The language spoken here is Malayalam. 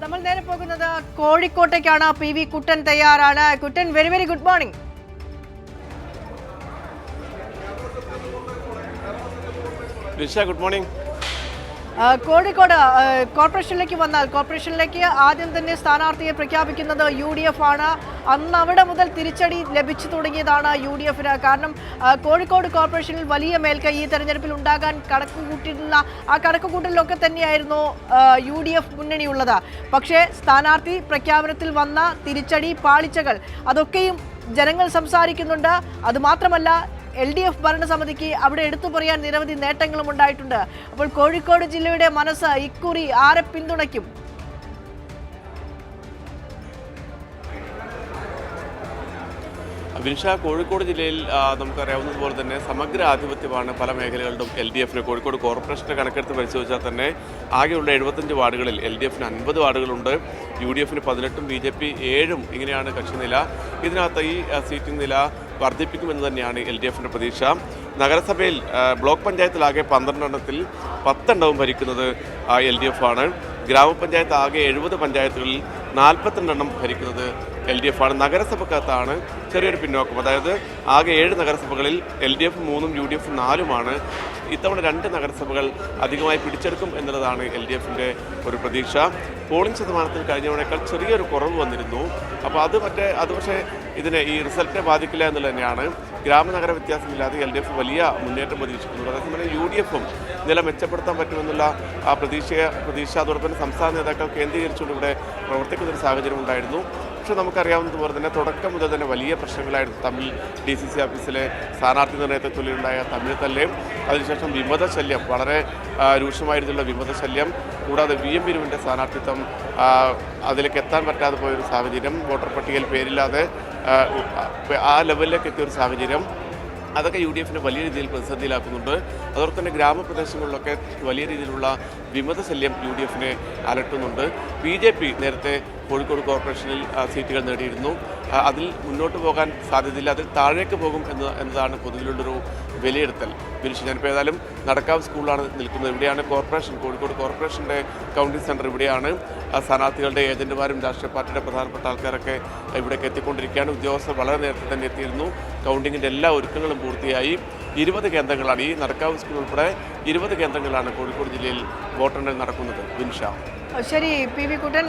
നമ്മൾ നേരെ പോകുന്നത് കോഴിക്കോട്ടേക്കാണ്. പി വി കുട്ടൻ തയ്യാറാണ്. Kuttan, very very good morning. Good morning. Kozhikode കോർപ്പറേഷനിലേക്ക് ആദ്യം തന്നെ സ്ഥാനാർത്ഥിയെ പ്രഖ്യാപിക്കുന്നത് UDF ആണ്. അന്ന് അവിടെ മുതൽ തിരിച്ചടി ലഭിച്ചു തുടങ്ങിയതാണ് UDF. കാരണം കോഴിക്കോട് കോർപ്പറേഷനിൽ വലിയ മേൽക്കൈ ഈ തെരഞ്ഞെടുപ്പിൽ ഉണ്ടാകാൻ കണക്കുകൂട്ടിയിരുന്ന ആ കണക്കുകൂട്ടലിലൊക്കെ തന്നെയായിരുന്നു UDF മുന്നണിയുള്ളത്. പക്ഷേ സ്ഥാനാർത്ഥി പ്രഖ്യാപനത്തിൽ വന്ന തിരിച്ചടി, പാളിച്ചകൾ അതൊക്കെയും ജനങ്ങൾ സംസാരിക്കുന്നുണ്ട്. അതുമാത്രമല്ല, LDF ഭരണസമിതിക്ക് അവിടെ എടുത്തു പറയാൻ നിരവധി നേട്ടങ്ങളും ഉണ്ടായിട്ടുണ്ട്. അപ്പോൾ കോഴിക്കോട് ജില്ലയുടെ മനസ്സ് ഇക്കുറി ആരെ പിന്തുണയ്ക്കും? വിൻഷ, കോഴിക്കോട് ജില്ലയിൽ നമുക്കറിയാവുന്നതുപോലെ തന്നെ സമഗ്ര ആധിപത്യമാണ് പല മേഖലകളിലും LDF-ന്. കോഴിക്കോട് കോർപ്പറേഷൻ്റെ കണക്കെടുത്ത് പരിശോധിച്ചാൽ തന്നെ ആകെയുള്ള 75 വാർഡുകളിൽ LDF-ന് 50 വാർഡുകളുണ്ട്, UDF-ന് 18, BJP 7 ഇങ്ങനെയാണ് കക്ഷിനില. ഇതിനകത്ത് ഈ സീറ്റിംഗ് നില വർദ്ധിപ്പിക്കുമെന്ന് തന്നെയാണ് LDF-ന്റെ പ്രതീക്ഷ. നഗരസഭയിൽ ബ്ലോക്ക് പഞ്ചായത്തിലാകെ 12 എണ്ണത്തിൽ 10 എണ്ണവും ഭരിക്കുന്നത് LDF ആണ്. ഗ്രാമപഞ്ചായത്ത് ആകെ 70 പഞ്ചായത്തുകളിൽ 42 എണ്ണം ഭരിക്കുന്നത് LDF ആണ്. നഗരസഭക്കകത്താണ് ചെറിയൊരു പിന്നോക്കം. അതായത് ആകെ 7 നഗരസഭകളിൽ LDF 3ഉം UDF 4ഉമാണ്. ഇത്തവണ 2 നഗരസഭകൾ അധികമായി പിടിച്ചെടുക്കും എന്നുള്ളതാണ് LDF-ന്റെ ഒരു പ്രതീക്ഷ. പോളിംഗ് ശതമാനത്തിൽ കഴിഞ്ഞവണേക്കാൾ ചെറിയൊരു കുറവ് വന്നിരുന്നു. അപ്പോൾ അത് പക്ഷേ ഇതിനെ ഈ റിസൾട്ടിനെ ബാധിക്കില്ല എന്നുള്ളത് തന്നെയാണ്. ഗ്രാമനഗര വ്യത്യാസമില്ലാതെ LDF വലിയ മുന്നേറ്റം പ്രതീക്ഷിക്കുന്നുണ്ട്. അതേസമയം UDF-ഉം നില മെച്ചപ്പെടുത്താൻ പറ്റുമെന്നുള്ള ആ പ്രതീക്ഷ അതോടൊപ്പം തന്നെ സംസ്ഥാന നേതാക്കൾ കേന്ദ്രീകരിച്ചുകൊണ്ട് ഇവിടെ പ്രവർത്തിക്കുന്നൊരു സാഹചര്യം ഉണ്ടായിരുന്നു. പക്ഷേ നമുക്കറിയാവുന്നതുപോലെ തന്നെ തുടക്കം മുതൽ തന്നെ വലിയ പ്രശ്നങ്ങളായിരുന്നു. തമ്മിൽ DCC ഓഫീസിലെ സ്ഥാനാർത്ഥി നിർണയത്തെ ചൊല്ലിയുണ്ടായ തമ്മിൽ തല്ലേം, അതിനുശേഷം വിമതശല്യം, വളരെ രൂക്ഷമായിരുന്നുള്ള വിമതശല്യം, കൂടാതെ VM ബിനുവിൻ്റെ സ്ഥാനാർത്ഥിത്വം അതിലേക്ക് എത്താൻ പറ്റാതെ പോയൊരു സാഹചര്യം, വോട്ടർ പട്ടികയിൽ പേരില്ലാതെ ആ ലെവലിലേക്ക് എത്തിയൊരു സാഹചര്യം, അതൊക്കെ UDF-നെ വലിയ രീതിയിൽ പ്രതിസന്ധിയിലാക്കുന്നുണ്ട്. അതോടൊപ്പം തന്നെ ഗ്രാമപ്രദേശങ്ങളിലൊക്കെ വലിയ രീതിയിലുള്ള വിമതശല്യം UDF-നെ അലട്ടുന്നുണ്ട്. BJP നേരത്തെ കോഴിക്കോട് കോർപ്പറേഷനിൽ സീറ്റുകൾ നേടിയിരുന്നു. അതിൽ മുന്നോട്ട് പോകാൻ സാധ്യതയില്ല, അതിൽ താഴേക്ക് പോകും എന്നതാണ് പൊതുവിലുള്ളൊരു വിലയിരുത്തൽ. ഞാനിപ്പോൾ ഏതായാലും നടക്കാവ് സ്കൂളിലാണ് നിൽക്കുന്നത്. ഇവിടെയാണ് കോഴിക്കോട് കോർപ്പറേഷൻ്റെ കൗണ്ടിംഗ് സെൻറ്റർ ഇവിടെയാണ്. സ്ഥാനാർത്ഥികളുടെ ഏജൻറ്റുമാരും രാഷ്ട്രീയ പാർട്ടിയുടെ പ്രധാനപ്പെട്ട ആൾക്കാരൊക്കെ ഇവിടേക്ക് എത്തിക്കൊണ്ടിരിക്കുകയാണ്. ഉദ്യോഗസ്ഥർ വളരെ നേരത്തെ തന്നെ എത്തിയിരുന്നു. കൗണ്ടിങ്ങിൻ്റെ എല്ലാ ഒരുക്കങ്ങളും പൂർത്തിയായി. 20 കേന്ദ്രങ്ങളാണ്, ഈ നടക്കാവ് സ്കൂൾ ഉൾപ്പെടെ 20 കേന്ദ്രങ്ങളാണ് കോഴിക്കോട് ജില്ലയിൽ വോട്ടെണ്ണൽ നടക്കുന്നത്. വിൻഷ. ശരി, പി വി കുട്ടൻ.